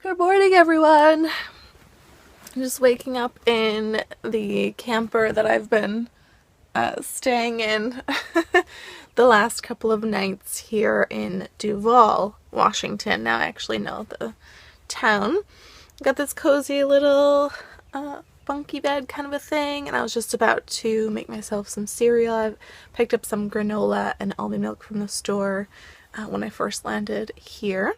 Good morning, everyone. I'm just waking up in the camper that I've been staying in the last couple of nights here in Duvall, Washington. Now I actually know the town. Got this cozy little bunkie bed kind of a thing, and I was just about to make myself some cereal. I picked up some granola and almond milk from the store when I first landed here.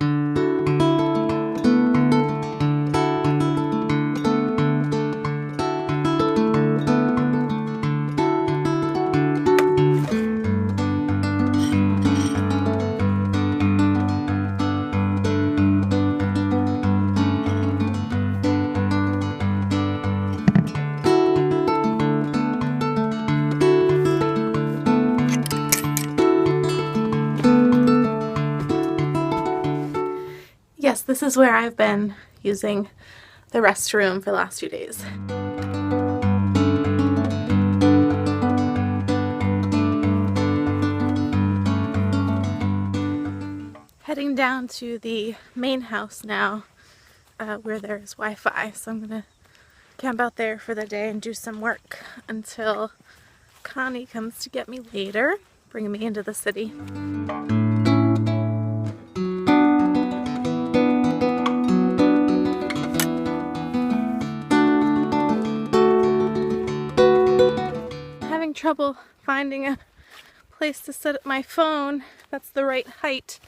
Yes, this is where I've been using the restroom for the last few days. Heading down to the main house now, where there's Wi-Fi, so I'm gonna camp out there for the day and do some work until Connie comes to get me later, bringing me into the city. Trouble finding a place to set up my phone that's the right height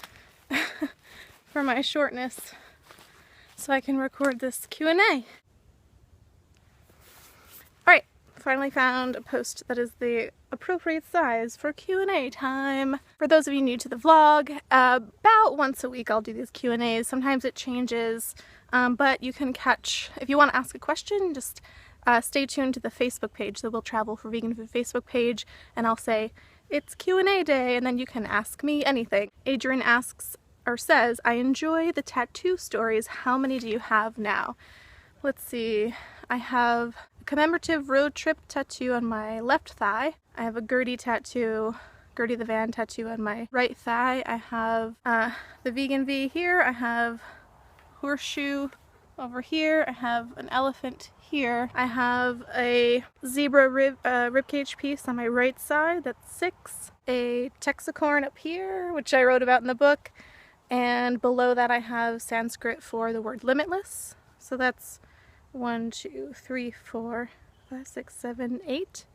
for my shortness so I can record this Q&A. Alright, finally found a post that is the appropriate size for Q&A time. For those of you new to the vlog, about once a week I'll do these Q&As. Sometimes it changes, but you can catch, if you want to ask a question, just stay tuned to the Facebook page, the Will Travel for Vegan Food Facebook page, and I'll say, it's Q&A day, and then you can ask me anything. Adrian asks, or says, I enjoy the tattoo stories. How many do you have now? Let's see. I have a commemorative road trip tattoo on my left thigh. I have a Gertie tattoo, Gertie the Van tattoo on my right thigh. I have the vegan V here. I have horseshoe over here. I have an elephant here. I have a zebra ribcage piece on my right side, that's 6. A Texacorn up here, which I wrote about in the book. And below that I have Sanskrit for the word limitless. So that's 1, 2, 3, 4, 5, 6, 7, 8.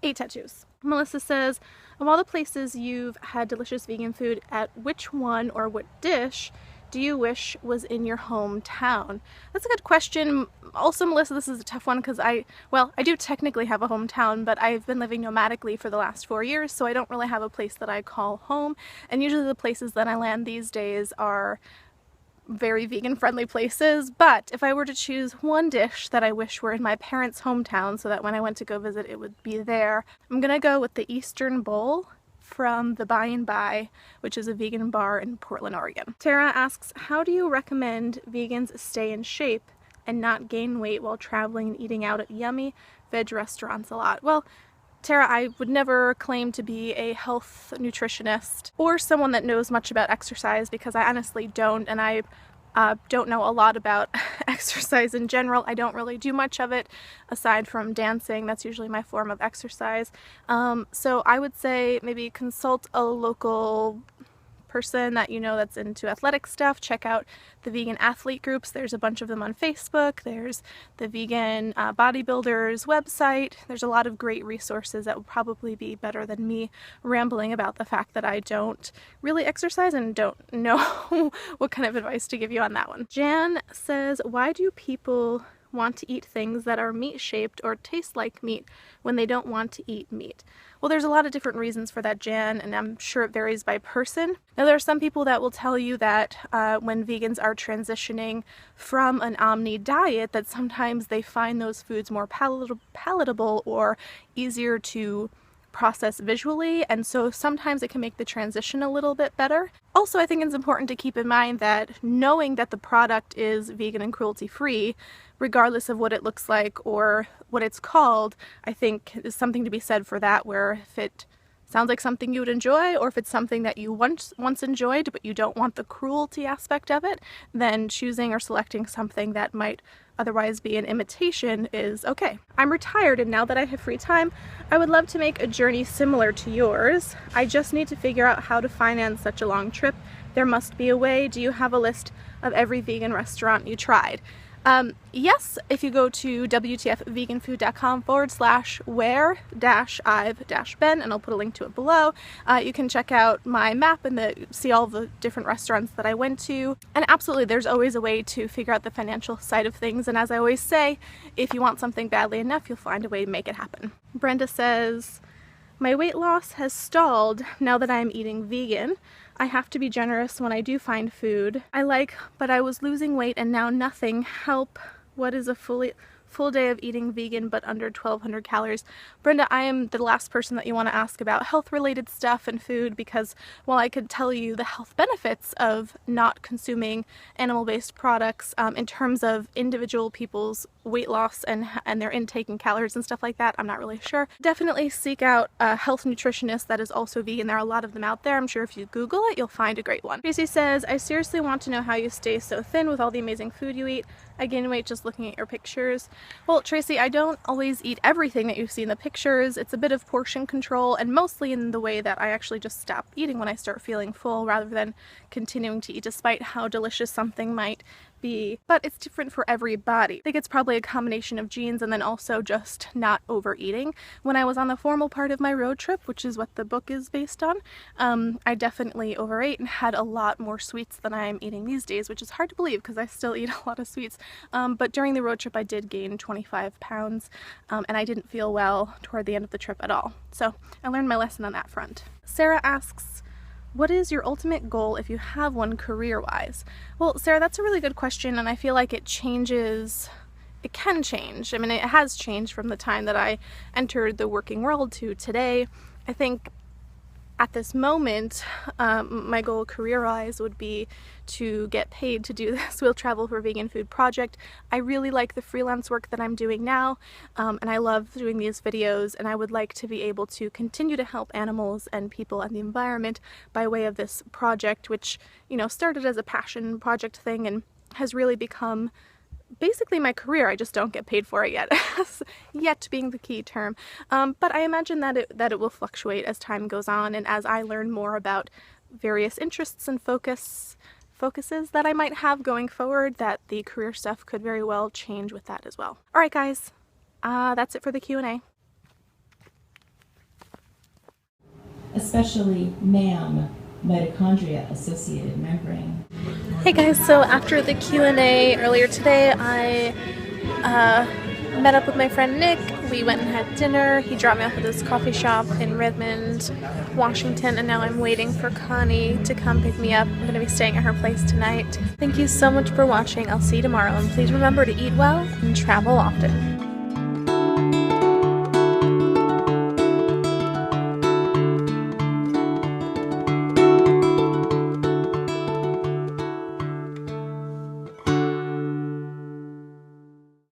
8 tattoos. Melissa says, of all the places you've had delicious vegan food, at which one or what dish do you wish was in your hometown? That's a good question. Also, Melissa, this is a tough one because I do technically have a hometown, but I've been living nomadically for the last 4 years, so I don't really have a place that I call home. And usually the places that I land these days are very vegan-friendly places. But if I were to choose one dish that I wish were in my parents' hometown so that when I went to go visit it would be there, I'm gonna go with the Eastern Bowl from the By and By, which is a vegan bar in Portland, Oregon. Tara asks, how do you recommend vegans stay in shape and not gain weight while traveling and eating out at yummy veg restaurants a lot? Well, Tara, I would never claim to be a health nutritionist or someone that knows much about exercise because I honestly don't, and I don't know a lot about exercise in general. I don't really do much of it aside from dancing. That's usually my form of exercise. So I would say maybe consult a local person that you know that's into athletic stuff. Check out the vegan athlete groups. There's a bunch of them on Facebook. There's the vegan bodybuilders website. There's a lot of great resources that would probably be better than me rambling about the fact that I don't really exercise and don't know what kind of advice to give you on that one. Jan says, why do people want to eat things that are meat-shaped or taste like meat when they don't want to eat meat? Well, there's a lot of different reasons for that, Jan, and I'm sure it varies by person. Now, there are some people that will tell you that when vegans are transitioning from an omni diet, that sometimes they find those foods more palatable or easier to process visually, and so sometimes it can make the transition a little bit better. Also, I think it's important to keep in mind that knowing that the product is vegan and cruelty-free, regardless of what it looks like or what it's called, I think is something to be said for that, where if it sounds like something you would enjoy, or if it's something that you once enjoyed but you don't want the cruelty aspect of it, then choosing or selecting something that might otherwise be an imitation is okay. I'm retired, and now that I have free time, I would love to make a journey similar to yours. I just need to figure out how to finance such a long trip. There must be a way. Do you have a list of every vegan restaurant you tried? Yes, if you go to wtfveganfood.com/where-I've-been, and I'll put a link to it below, you can check out my map and see all the different restaurants that I went to. And absolutely, there's always a way to figure out the financial side of things, and as I always say, if you want something badly enough, you'll find a way to make it happen. Brenda says, my weight loss has stalled now that I'm eating vegan. I have to be generous when I do find food I like, but I was losing weight and now nothing. Help. What is a full day of eating vegan but under 1,200 calories? Brenda, I am the last person that you want to ask about health-related stuff and food, because while I could tell you the health benefits of not consuming animal-based products in terms of individual people's weight loss and their intake and calories and stuff like that, I'm not really sure. Definitely seek out a health nutritionist that is also vegan. There are a lot of them out there. I'm sure if you Google it, you'll find a great one. Tracy says, I seriously want to know how you stay so thin with all the amazing food you eat. I gain weight just looking at your pictures. Well, Tracy, I don't always eat everything that you see in the pictures. It's a bit of portion control, and mostly in the way that I actually just stop eating when I start feeling full rather than continuing to eat despite how delicious something might be. But it's different for everybody. I think it's probably a combination of genes and then also just not overeating. When I was on the formal part of my road trip, which is what the book is based on, I definitely overate and had a lot more sweets than I'm eating these days, which is hard to believe because I still eat a lot of sweets. But during the road trip I did gain 25 pounds and I didn't feel well toward the end of the trip at all. So I learned my lesson on that front. Sarah asks, what is your ultimate goal if you have one career-wise? Well, Sarah, that's a really good question, and I feel like it changes. It can change. I mean, it has changed from the time that I entered the working world to today. I think at this moment, my goal career-wise would be to get paid to do this We'll Travel for Vegan Food project. I really like the freelance work that I'm doing now, and I love doing these videos, and I would like to be able to continue to help animals and people and the environment by way of this project, which, you know, started as a passion project thing and has really become basically my career. I just don't get paid for it yet. Yet being the key term. But I imagine that it will fluctuate as time goes on and as I learn more about various interests and focuses that I might have going forward, that the career stuff could very well change with that as well. Alright guys, that's it for the Q&A. Especially MAM, mitochondria-associated membrane. Hey guys, so after the Q&A earlier today, I met up with my friend Nick. We went and had dinner. He dropped me off at this coffee shop in Redmond, Washington, and now I'm waiting for Connie to come pick me up. I'm going to be staying at her place tonight. Thank you so much for watching. I'll see you tomorrow, and please remember to eat well and travel often.